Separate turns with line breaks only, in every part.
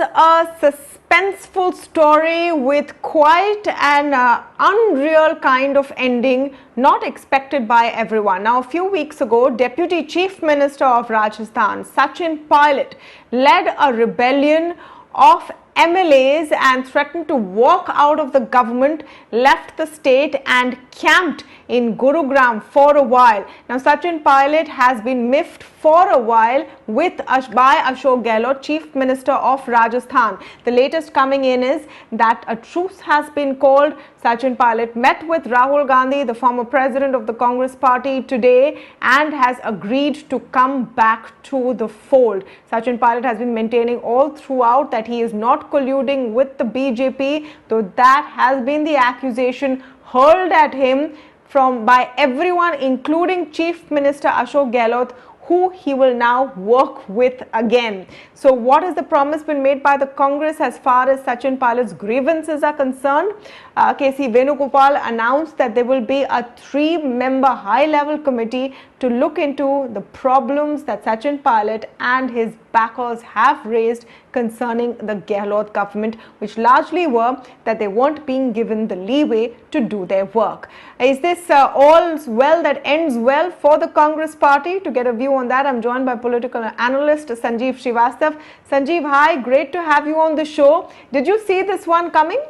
a suspenseful story with quite an unreal kind of ending, not expected by everyone. Now, a few weeks ago, Deputy Chief Minister of Rajasthan, Sachin Pilot, led a rebellion of MLAs and threatened to walk out of the government, left the state and camped in Gurugram for a while. Now, Sachin Pilot has been miffed for a while by Ashok Gehlot, Chief Minister of Rajasthan. The latest coming in is that a truce has been called. Sachin Pilot met with Rahul Gandhi, the former president of the Congress party, today and has agreed to come back to the fold. Sachin Pilot has been maintaining all throughout that he is not colluding with the BJP, though that has been the accusation hurled at him by everyone, including Chief Minister Ashok Gehlot, who he will now work with again. So what has the promise been made by the Congress as far as Sachin Pilot's grievances are concerned? KC Venugopal announced that there will be a 3-member high-level committee to look into the problems that Sachin Pilot and his backers have raised concerning the Gehlot government, which largely were that they weren't being given the leeway to do their work. Is this all well that ends well for the Congress party? To get a view on that, I'm joined by political analyst Sanjeev Srivastava. Sanjeev, hi, great to have you on the show. Did you see this one coming?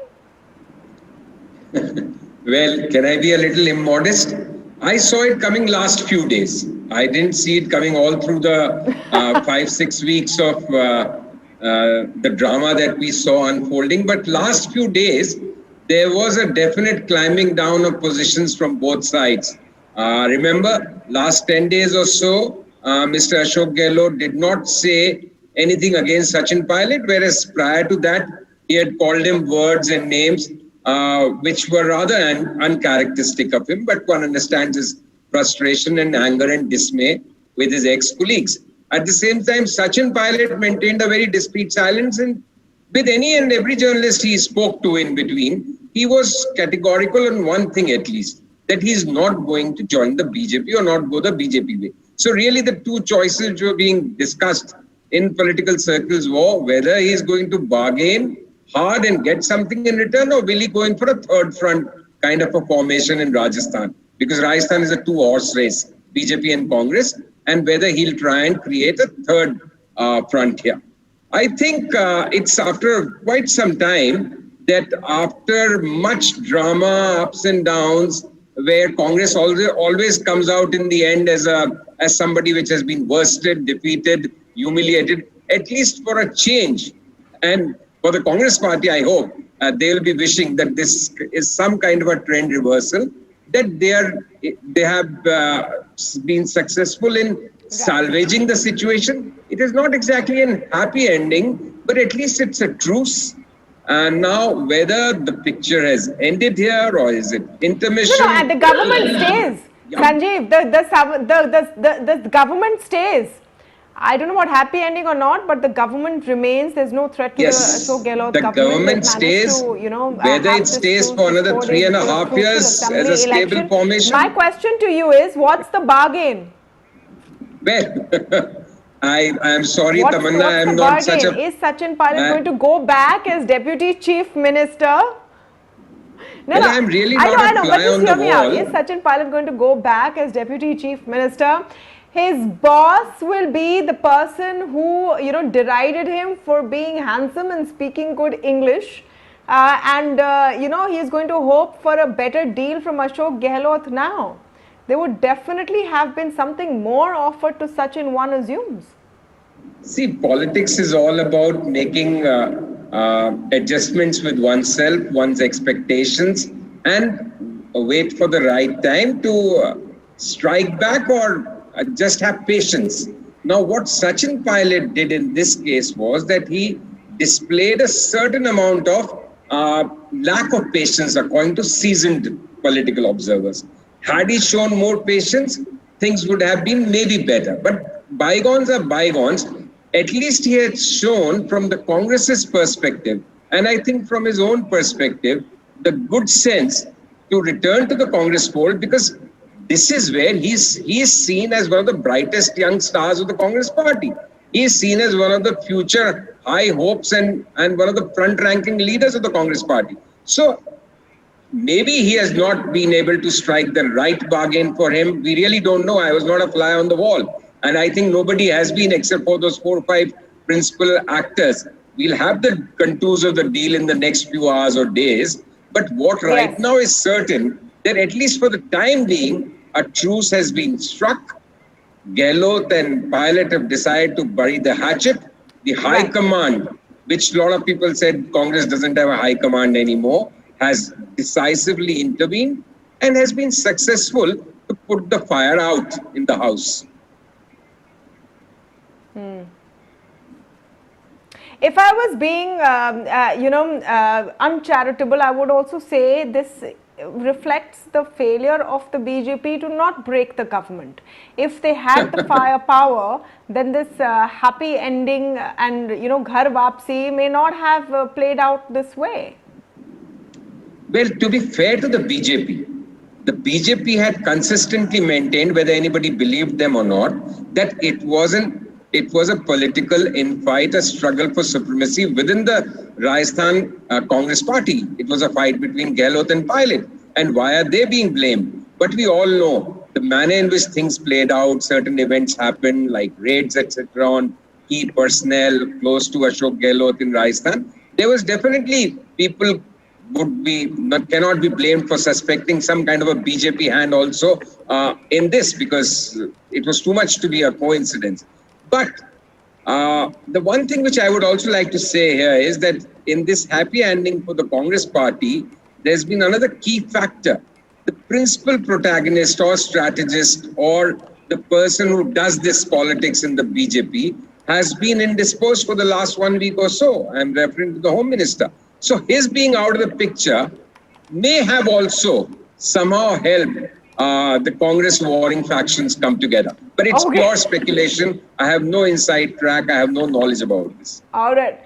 Well, can I be a little immodest? I saw it coming last few days. I didn't see it coming all through the 5-6 weeks of the drama that we saw unfolding. But last few days, there was a definite climbing down of positions from both sides. Remember, last 10 days or so, Mr. Ashok Gehlot did not say anything against Sachin Pilot, whereas prior to that, he had called him words and names which were rather uncharacteristic of him, but one understands his frustration and anger and dismay with his ex-colleagues. At the same time, Sachin Pilot maintained a very discreet silence, and with any and every journalist he spoke to in between, he was categorical on one thing at least, that he is not going to join the BJP or not go the BJP way. So really the two choices which were being discussed in political circles were whether he is going to bargain hard and get something in return, or will he go in for a third front kind of a formation in Rajasthan? Because Rajasthan is a two-horse race, BJP and Congress, and whether he'll try and create a third front here. I think it's after quite some time that after much drama, ups and downs, where Congress always comes out in the end as somebody which has been worsted, defeated, humiliated, at least for a change. And for the Congress party, I hope they will be wishing that this is some kind of a trend reversal, that they have been successful in salvaging the situation. It is not exactly a happy ending, but at least it's a truce. And now, whether the picture has ended here or is it intermission?
No, and the government stays. Yeah. Sanjeev, the government stays. I don't know what happy ending or not, but the government remains. There's no threat to the Ashok Gehlot government.
The government stays, to, whether it stays for another 3.5 years as a stable formation.
My question to you is, what's the bargain?
Well, I am sorry, Tamanna, I am not such a...
Is Sachin Pilot going to go back as Deputy Chief Minister?
No, I am really not a fly on the wall.
Is Sachin Pilot going to go back as Deputy Chief Minister? His boss will be the person who, derided him for being handsome and speaking good English. He is going to hope for a better deal from Ashok Gehlot now. There would definitely have been something more offered to Sachin, one assumes.
See, politics is all about making adjustments with oneself, one's expectations, and wait for the right time to strike back or just have patience. Now, what Sachin Pilot did in this case was that he displayed a certain amount of lack of patience according to seasoned political observers. Had he shown more patience, things would have been maybe better. But bygones are bygones. At least he had shown from the Congress's perspective, and I think from his own perspective, the good sense to return to the Congress fold, because this is where he is seen as one of the brightest young stars of the Congress party. He is seen as one of the future high hopes and one of the front-ranking leaders of the Congress party. So maybe he has not been able to strike the right bargain for him. We really don't know. I was not a fly on the wall. And I think nobody has been except for those 4 or 5 principal actors. We'll have the contours of the deal in the next few hours or days. But what right now is certain, that at least for the time being, a truce has been struck. Gehlot and Pilot have decided to bury the hatchet. The high command, which a lot of people said Congress doesn't have a high command anymore, has decisively intervened and has been successful to put the fire out in the house.
If I was being, uncharitable, I would also say this reflects the failure of the BJP to not break the government. If they had the firepower, then this happy ending and, Ghar Vapsi may not have played out this way.
Well, to be fair to the BJP had consistently maintained, whether anybody believed them or not, that it was a political infight, a struggle for supremacy within the Rajasthan Congress party. It was a fight between Gehlot and Pilot. And why are they being blamed? But we all know the manner in which things played out, certain events happened like raids, etc. on key personnel close to Ashok Gehlot in Rajasthan. There was definitely people cannot be blamed for suspecting some kind of a BJP hand also in this, because it was too much to be a coincidence. But the one thing which I would also like to say here is that in this happy ending for the Congress party, there's been another key factor. The principal protagonist or strategist or the person who does this politics in the BJP has been indisposed for the last 1 week or so. I'm referring to the Home Minister. So his being out of the picture may have also somehow helped the Congress warring factions come together. But it's pure speculation. I have no inside track. I have no knowledge about this.
All right.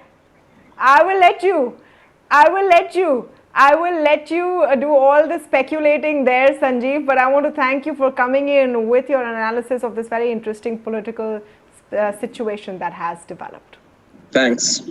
I will let you do all the speculating there, Sanjeev, but I want to thank you for coming in with your analysis of this very interesting political situation that has developed.
Thanks.